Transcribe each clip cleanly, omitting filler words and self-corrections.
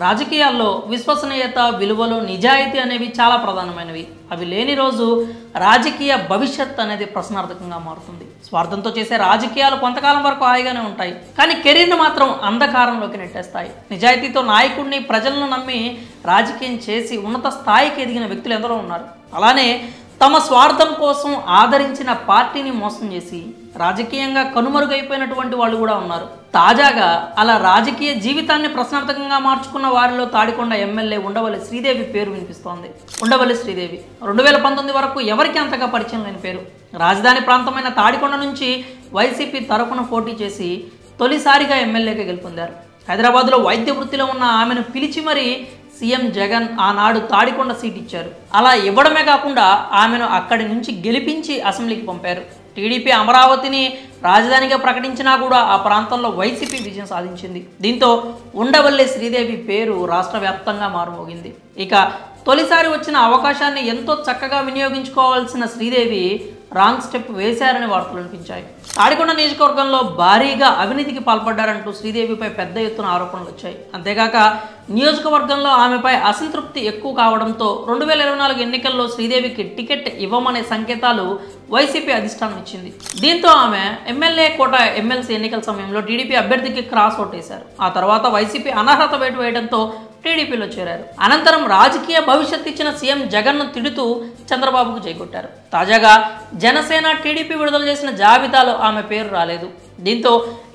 రాజకీయాల్లో విశ్వసనీయత, విలువలు, నిజాయితీ అనేవి చాలా ప్రధానమైనవి. అవి లేని రోజు రాజకీయ భవిష్యత్ అనేది ప్రశ్నార్థకంగా మారుతుంది. స్వార్థంతో చేసే రాజకీయాలు కొంతకాలం వరకు హాయిగానే ఉంటాయి, కానీ కెరీర్ని మాత్రం అంధకారంలోకి నెట్టేస్తాయి. నిజాయితీతో నాయకుడిని, ప్రజలను నమ్మి రాజకీయం చేసి ఉన్నత స్థాయికి ఎదిగిన వ్యక్తులు ఎందరో ఉన్నారు. అలానే తమ స్వార్థం కోసం ఆదరించిన పార్టీని మోసం చేసి రాజకీయంగా కనుమరుగైపోయినటువంటి వాళ్ళు కూడా ఉన్నారు. తాజాగా అలా రాజకీయ జీవితాన్ని ప్రశ్నార్థకంగా మార్చుకున్న వారిలో తాడికొండ ఎమ్మెల్యే ఉండవల్లి శ్రీదేవి పేరు వినిపిస్తోంది. ఉండవల్లి శ్రీదేవి 2019 వరకు ఎవరికి అంతగా పరిచయం లేని పేరు. రాజధాని ప్రాంతమైన తాడికొండ నుంచి వైసీపీ తరఫున పోటీ చేసి తొలిసారిగా ఎమ్మెల్యేగా గెలుపొందారు. హైదరాబాద్లో వైద్య వృత్తిలో ఉన్న ఆమెను పిలిచి మరీ సీఎం జగన్ ఆనాడు తాడికొండ సీట్ ఇచ్చారు. అలా ఇవ్వడమే కాకుండా ఆమెను అక్కడి నుంచి గెలిపించి అసెంబ్లీకి పంపారు. టీడీపీ అమరావతిని రాజధానిగా ప్రకటించినా కూడా ఆ ప్రాంతంలో వైసీపీ విజయం సాధించింది. దీంతో ఉండవల్లి శ్రీదేవి పేరు రాష్ట్ర వ్యాప్తంగా మారుమోగింది. ఇక తొలిసారి వచ్చిన అవకాశాన్ని ఎంతో చక్కగా వినియోగించుకోవాల్సిన శ్రీదేవి రాంగ్ స్టెప్ వేశారని వార్తలు వినిపించాయి. తాడికొండ నియోజకవర్గంలో భారీగా అవినీతికి పాల్పడ్డారంటూ శ్రీదేవిపై పెద్ద ఎత్తున ఆరోపణలు వచ్చాయి. అంతేకాక నియోజకవర్గంలో ఆమెపై అసంతృప్తి ఎక్కువ కావడంతో 2024 ఎన్నికల్లో శ్రీదేవికి టికెట్ ఇవ్వమనే సంకేతాలు వైసీపీ అధిష్టానం ఇచ్చింది. దీంతో ఆమె ఎమ్మెల్యే కోట ఎమ్మెల్సీ ఎన్నికల సమయంలో టీడీపీ అభ్యర్థికి క్రాస్ ఓట్ వేశారు. ఆ తర్వాత వైసీపీ అనర్హత వేటు వేయడంతో టీడీపీలో చేరారు. అనంతరం రాజకీయ భవిష్యత్ ఇచ్చిన సీఎం జగన్ను తిడుతూ చంద్రబాబుకు జైకొట్టారు. తాజాగా జనసేన, టీడీపీ విడుదల చేసిన జాబితాలో ఆమె పేరు రాలేదు. దీంతో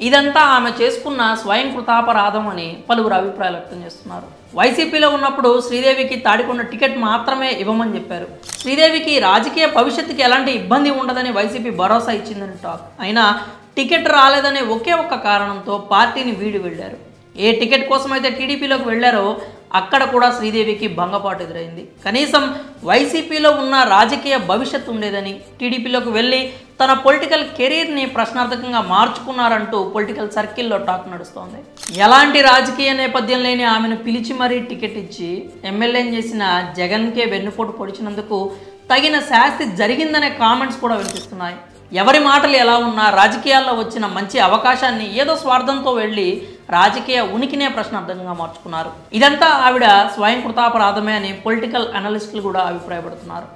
ఇదంతా ఆమె చేసుకున్న స్వయం కృతాపరాధం అని పలువురు అభిప్రాయాలు వ్యక్తం చేస్తున్నారు. వైసీపీలో ఉన్నప్పుడు శ్రీదేవికి తాడికొండ టికెట్ మాత్రమే ఇవ్వమని చెప్పారు. శ్రీదేవికి రాజకీయ భవిష్యత్తుకి ఎలాంటి ఇబ్బంది ఉండదని వైసీపీ భరోసా ఇచ్చిందని టాక్. అయినా టికెట్ రాలేదనే ఒకే ఒక్క కారణంతో పార్టీని వీడి వెళ్ళారు. ఏ టికెట్ కోసం అయితే టీడీపీలోకి వెళ్లారో అక్కడ కూడా శ్రీదేవికి భంగపాటు ఎదురైంది. కనీసం వైసీపీలో ఉన్న రాజకీయ భవిష్యత్తు ఉండేదని టీడీపీలోకి వెళ్ళి తన పొలిటికల్ కెరీర్ని ప్రశ్నార్థకంగా మార్చుకున్నారంటూ పొలిటికల్ సర్కిల్లో టాక్ నడుస్తోంది. ఎలాంటి రాజకీయ నేపథ్యం లేని ఆమెను పిలిచి మరీ టికెట్ ఇచ్చి ఎమ్మెల్యేని చేసిన జగన్కే వెన్నుపోటు పొడిచినందుకు తగిన శాస్తి జరిగిందనే కామెంట్స్ కూడా వినిపిస్తున్నాయి. ఎవరి మాటలు ఎలా ఉన్నా రాజకీయాల్లో వచ్చిన మంచి అవకాశాన్ని ఏదో స్వార్థంతో వెళ్ళి రాజకీయ ఉనికినే ప్రశ్నార్థకంగా మార్చుకున్నారు. ఇదంతా ఆవిడ స్వయం కృతాపరాధమే అని పొలిటికల్ అనలిస్టులు కూడా అభిప్రాయపడుతున్నారు.